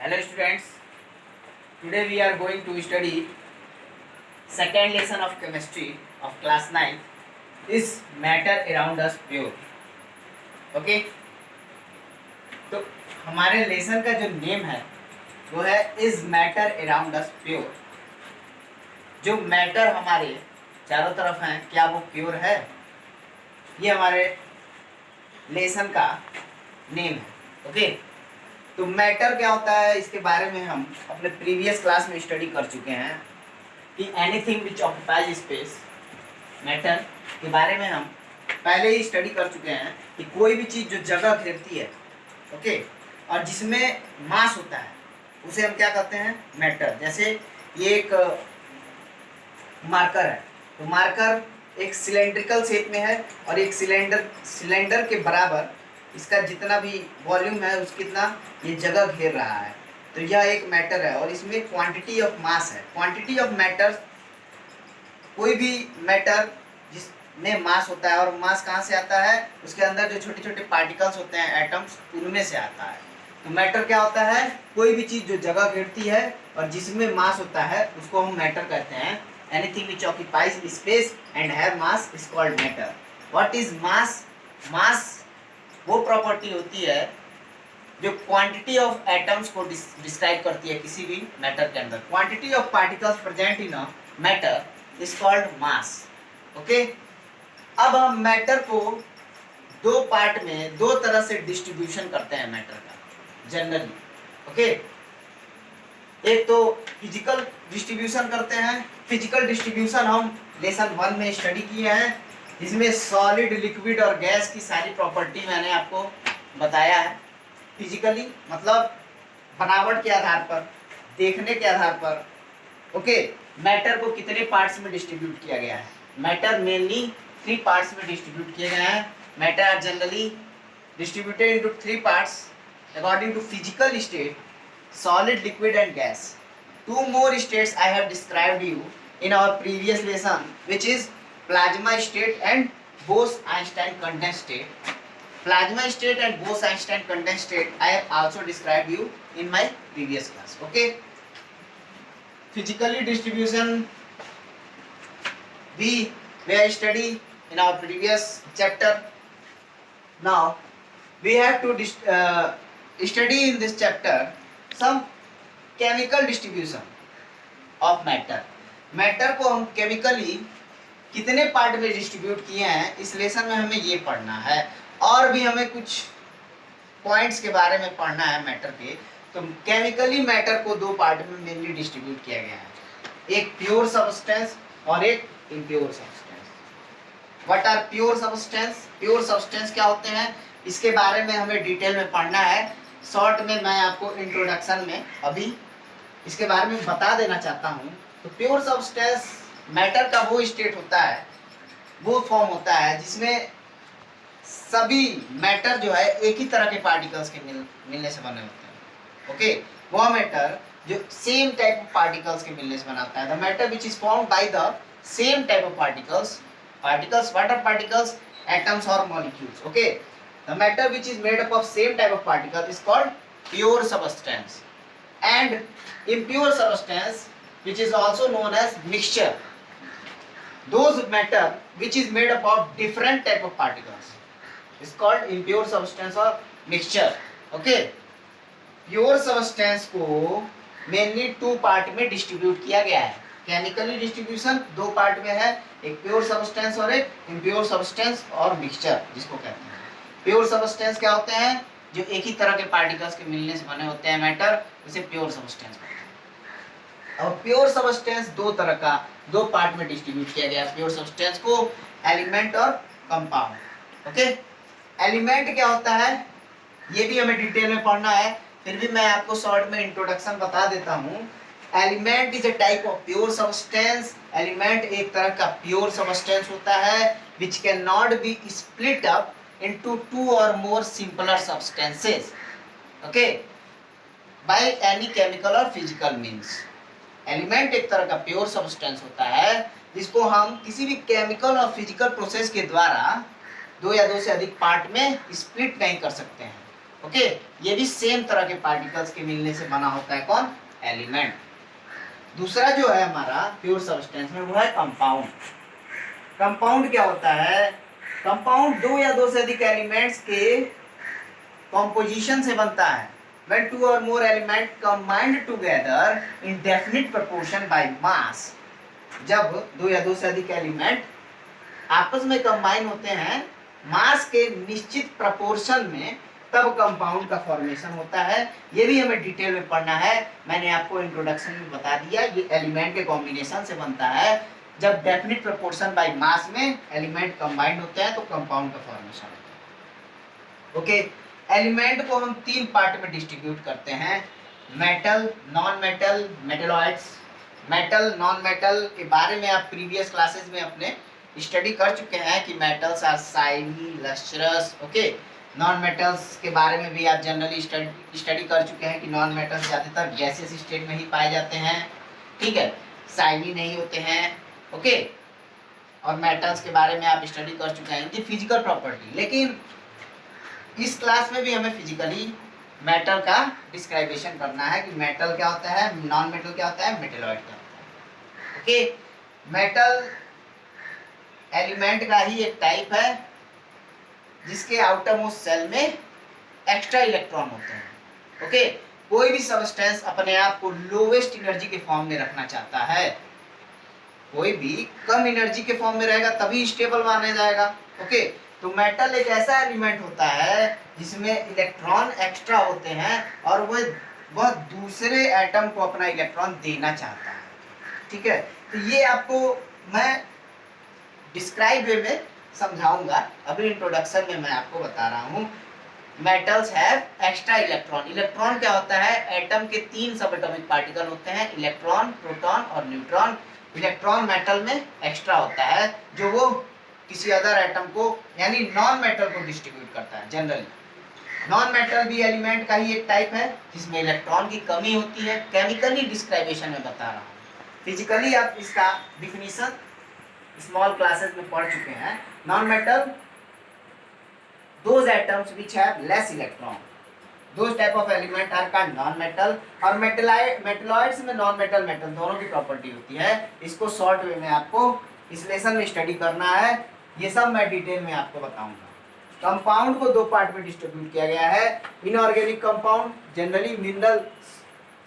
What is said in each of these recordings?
Hello students, today we are going to study second lesson of chemistry of class 9 is matter around us pure. Okay, तो हमारे lesson का जो name है वो है is matter around us pure. जो matter हमारे चारों तरफ हैं क्या वो प्योर है, ये हमारे लेसन का नेम है। ओके, तो मैटर क्या होता है इसके बारे में हम अपने प्रीवियस क्लास में स्टडी कर चुके हैं कि anything which occupies space, matter के बारे में हम पहले ही स्टडी कर चुके हैं कि कोई भी चीज़ जो जगह घेरती है, ओके, और जिसमें मास होता है उसे हम क्या कहते हैं, मैटर। जैसे ये एक मार्कर है, तो मार्कर एक सिलेंड्रिकल शेप में है और एक सिलेंडर के बराबर इसका जितना भी वॉल्यूम है उस कितना ये जगह घेर रहा है, तो यह एक मैटर है और इसमें क्वांटिटी ऑफ मास है। क्वांटिटी ऑफ मैटर, कोई भी मैटर जिसमें मास होता है, और मास कहाँ से आता है, उसके अंदर जो छोटे छोटे पार्टिकल्स होते हैं, एटम्स, उनमें से आता है। तो मैटर क्या होता है, कोई भी चीज़ जो जगह घेरती है और जिसमें मास होता है उसको हम मैटर कहते हैं। Anything which occupies space and have mass is called matter. What is mass? Mass वो प्रॉपर्टी होती है जो क्वांटिटी ऑफ एटम्स को डिस्क्राइब करती है किसी भी मैटर के अंदर। Quantity of particles present in a matter is called mass. Okay, अब हम मैटर को दो पार्ट में दो तरह से डिस्ट्रीब्यूशन करते हैं मैटर का जनरली। ओके, एक तो फिजिकल डिस्ट्रीब्यूशन करते हैं। फिजिकल डिस्ट्रीब्यूशन हम लेसन 1 में स्टडी किए हैं, जिसमें सॉलिड, लिक्विड और गैस की सारी प्रॉपर्टी मैंने आपको बताया है। फिजिकली मतलब बनावट के आधार पर, देखने के आधार पर। ओके, मैटर को कितने पार्ट्स में डिस्ट्रीब्यूट किया गया है? मैटर मेनली 3 पार्ट्स में डिस्ट्रीब्यूट किए गए हैं। Matter are generally distributed into 3 parts according to physical state, solid, liquid and gas. 2 more states I have described you in our previous lesson, which is plasma state and Bose-Einstein condensed state. Plasma state and Bose-Einstein condensed state I have also described you in my previous class. Okay, physically distribution we have studied in our previous chapter. Now we have to study in this chapter some chemical distribution of matter. Matter को हम chemically कितने part में distribute किए हैं इस lesson में हमें ये पढ़ना है, और भी हमें कुछ पॉइंट्स के बारे में पढ़ना है मैटर के। तो केमिकली मैटर को 2 पार्ट में मेनली डिस्ट्रीब्यूट किया गया है, एक प्योर सब्सटेंस और एक impure substance. What are pure substance? Pure substance क्या होते हैं इसके बारे में हमें डिटेल में पढ़ना है। शॉर्ट में मैं आपको इंट्रोडक्शन में अभी इसके बारे में बता देना चाहता हूँ। तो प्योर सब्सटेंस मैटर का वो स्टेट होता है, वो फॉर्म होता है जिसमें सभी मैटर जो है एक ही तरह के पार्टिकल्स के मिलने से बने होते हैं। ओके, वो मैटर जो सेम टाइप ऑफ पार्टिकल्स के मिलने से बनाता है। The matter which is formed by the same type of particles. What are particles? Atoms और molecules. Okay, the matter which is made up of same type of particle is called pure substance, and impure substance which is also known as mixture. Those matter which is made up of different type of particles is called impure substance or mixture. Okay, pure substance को mainly 2 part में distribute किया गया है। Chemically distribution 2 part में है, एक pure substance और एक इम्प्योर सब्सटेंस और मिक्सचर जिसको कहते हैं। प्योर सब्सटेंस क्या होते हैं? जो एक ही तरह के पार्टिकल्स के मिलने से बने होते हैं मैटर, उसे प्योर सब्सटेंस कहते हैं। और प्योर सब्सटेंस 2 तरह का 2 पार्ट में डिस्ट्रीब्यूट किया गया है प्योर सब्सटेंस को, एलिमेंट और कंपाउंड। ओके, एलिमेंट क्या होता है ये भी हमें डिटेल में पढ़ना है, फिर भी मैं आपको शॉर्ट में इंट्रोडक्शन बता देता हूँ। Element is a type of pure substance. Element एक तरह का प्योर सब्सटेंस होता है which can not be split up into 2 or more simpler substances, okay, by any chemical or physical means. Element एक तरह का प्योर सब्सटेंस होता है जिसको हम किसी भी केमिकल और फिजिकल प्रोसेस के द्वारा 2 या 2 से अधिक पार्ट में स्प्लिट नहीं कर सकते हैं। ओके, ये भी सेम तरह के पार्टिकल्स के मिलने से बना होता है कौन, एलिमेंट। दूसरा जो है हमारा प्योर सब्सटेंस में वो है कंपाउंड। कंपाउंड क्या होता है, कंपाउंड दो या दो से अधिक एलिमेंट्स के कॉम्पोजिशन से बनता है। when two or more element combined together in definite proportion by mass, जब दो या दो से अधिक एलिमेंट आपस में कंबाइन होते हैं मास के निश्चित प्रपोर्शन में, तब कंपाउंड का फॉर्मेशन होता है। ये भी हमें डिटेल में पढ़ना है, मैंने आपको इंट्रोडक्शन में बता दिया। ये एलिमेंट के कॉम्बिनेशन से बनता है। जब डेफिनिट प्रपोर्शन बाय मास में एलिमेंट कंबाइंड होते हैं तो कंपाउंड का फॉर्मेशन होता है। ओके, एलिमेंट को हम तीन पार्ट में डिस्ट्रीब्यूट करते हैं, metal, non metal, metalloids. Metal, non metal के बारे में आप प्रीवियस क्लासेस में अपने स्टडी कर चुके हैं कि metals are shiny, lustrous. Okay, non metals के बारे में भी आप जनरली स्टडी कर चुके हैं कि नॉन मेटल्स ज़्यादातर गैसियस स्टेट में ही पाए जाते हैं, ठीक है, शाइनी नहीं होते हैं। ओके, और मेटल्स के बारे में आप स्टडी कर चुके हैं इनकी फिजिकल प्रॉपर्टी। लेकिन इस क्लास में भी हमें फिजिकली मेटल का डिस्क्राइबेशन करना है कि मेटल क्या होता है, नॉन मेटल क्या होता है, मेटेलॉइड क्या होता है। ओके, मेटल एलिमेंट का ही एक टाइप है जिसके आउटर मोस्ट सेल में एक्स्ट्रा इलेक्ट्रॉन होते हैं। ओके, कोई भी सब्सटेंस अपने आप को लोवेस्ट एनर्जी के फॉर्म में रखना चाहता है, कोई भी कम एनर्जी के फॉर्म में रहेगा तभी स्टेबल माना जाएगा। ओके, तो मेटल एक ऐसा एलिमेंट होता है जिसमें इलेक्ट्रॉन एक्स्ट्रा होते हैं और वह दूसरे एटम को अपना इलेक्ट्रॉन देना चाहता है, ठीक है। तो ये आपको मैं डिस्क्राइब वे में समझाऊंगा, अभी इंट्रोडक्शन में मैं आपको बता रहा हूँ। Metals have extra electron. Electron क्या होता है, एटम के तीन सब एटॉमिक पार्टिकल होते हैं, इलेक्ट्रॉन, प्रोटॉन और न्यूट्रॉन। इलेक्ट्रॉन मेटल में एक्स्ट्रा होता है जो वो किसी अदर एटम को यानी नॉन मेटल को डिस्ट्रीब्यूट करता है। जनरली नॉन मेटल भी एलिमेंट का ही एक टाइप है जिसमें इलेक्ट्रॉन की कमी होती है। केमिकली डिस्क्राइबेशन में बता रहा हूँ, फिजिकली आप इसका डिफिनीशन स्मॉल क्लासेस में पढ़ चुके हैं। Non metal, those atoms which have less electron, those type of element are called non metal। और मेटलॉइड्स में नॉन मेटल मेटल दोनों की प्रॉपर्टी होती है। इसको शॉर्ट वे में आपको इस लेसन में स्टडी करना है, ये सब मैं डिटेल में आपको बताऊंगा। कंपाउंड को दो पार्ट में डिस्ट्रीब्यूट किया गया है। इनऑर्गेनिक कंपाउंड जनरली मिनरल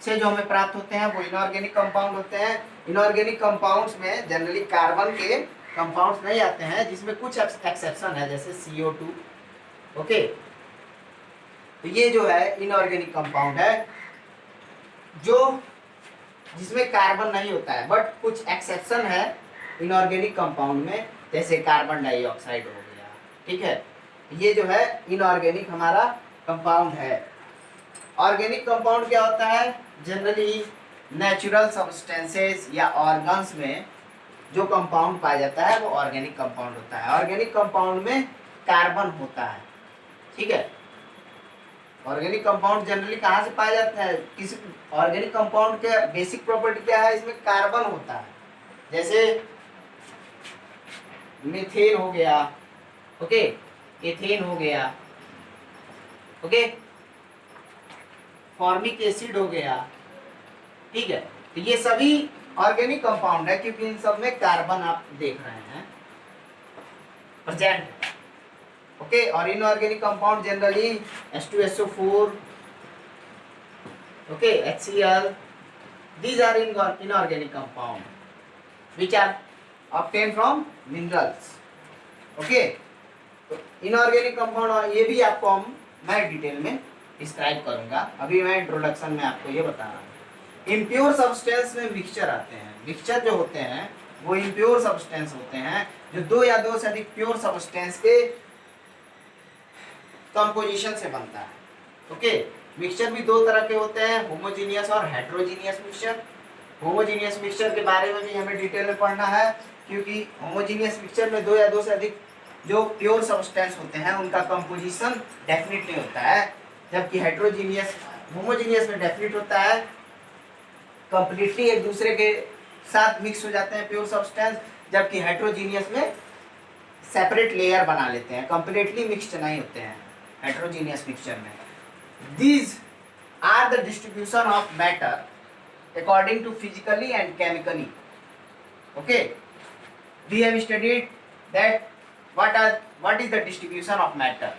से जो हमें प्राप्त होते हैं वो इनऑर्गेनिक कंपाउंड होते हैं। इनऑर्गेनिक कंपाउंड्स में जनरली कार्बन के कंपाउंड्स नहीं आते हैं, जिसमें कुछ एक्सेप्शन है जैसे CO2। ओके, तो ये जो है इनऑर्गेनिक कंपाउंड है जो जिसमें कार्बन नहीं होता है, बट कुछ एक्सेप्शन है इनऑर्गेनिक कंपाउंड में, जैसे कार्बन डाइऑक्साइड हो गया, ठीक है। ये जो है इनऑर्गेनिक हमारा कंपाउंड है। ऑर्गेनिक कंपाउंड क्या होता है, जनरली नेचुरल सब्सटेंसेस या ऑर्गन्स में जो कंपाउंड पाया जाता है वो ऑर्गेनिक कंपाउंड होता है। ऑर्गेनिक कंपाउंड में कार्बन होता है, ठीक है। ऑर्गेनिक कंपाउंड जनरली कहाँ से पाया जाता है, किसी ऑर्गेनिक कंपाउंड के बेसिक प्रॉपर्टी क्या है, इसमें कार्बन होता है। जैसे मीथेन हो गया, ओके, एथेन हो गया, ओके, फॉर्मिक एसिड हो गया, ठीक है। तो ये सभी ऑर्गेनिक कंपाउंड है क्योंकि इन सब में कार्बन आप देख रहे हैं प्रेजेंट। ओके, और inorganic compound generally H2SO4, okay, HCl, these are inorganic compound which are obtained from minerals। Okay, तो इनऑर्गेनिक कंपाउंड ये भी आपको मैं डिटेल में डिस्क्राइब करूंगा, अभी मैं इंट्रोडक्शन में आपको ये बता रहा हूँ। इम्प्योर सब्सटेंस में मिक्सचर आते हैं। मिक्सचर जो होते हैं वो इम्प्योर सब्सटेंस होते हैं जो दो या दो से अधिक प्योर सब्सटेंस के कंपोजिशन से बनता है। ओके, मिक्सचर भी दो तरह के होते हैं, होमोजीनियस और हेट्रोजीनियस मिक्सचर। होमोजीनियस मिक्सचर के बारे में भी हमें डिटेल में पढ़ना है क्योंकि होमोजीनियस मिक्सचर में दो या दो से अधिक जो प्योर सब्सटेंस होते हैं उनका कंपोजिशन डेफिनेट नहीं होता है, जबकि हेट्रोजीनियस होमोजीनियस में डेफिनेट होता है, कंप्लीटली एक दूसरे के साथ मिक्स हो जाते हैं प्योर सब्सटेंस, जबकि हेट्रोजीनियस में सेपरेट लेयर बना लेते हैं, कंप्लीटली मिक्स्ड नहीं होते हैं हेट्रोजीनियस मिक्सचर में। These are the distribution of matter according to physically and chemically. Okay, we have studied that what is the distribution of matter.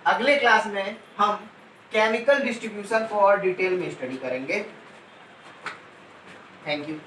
अगले क्लास में हम केमिकल डिस्ट्रीब्यूशन को और डिटेल में स्टडी करेंगे. Thank you.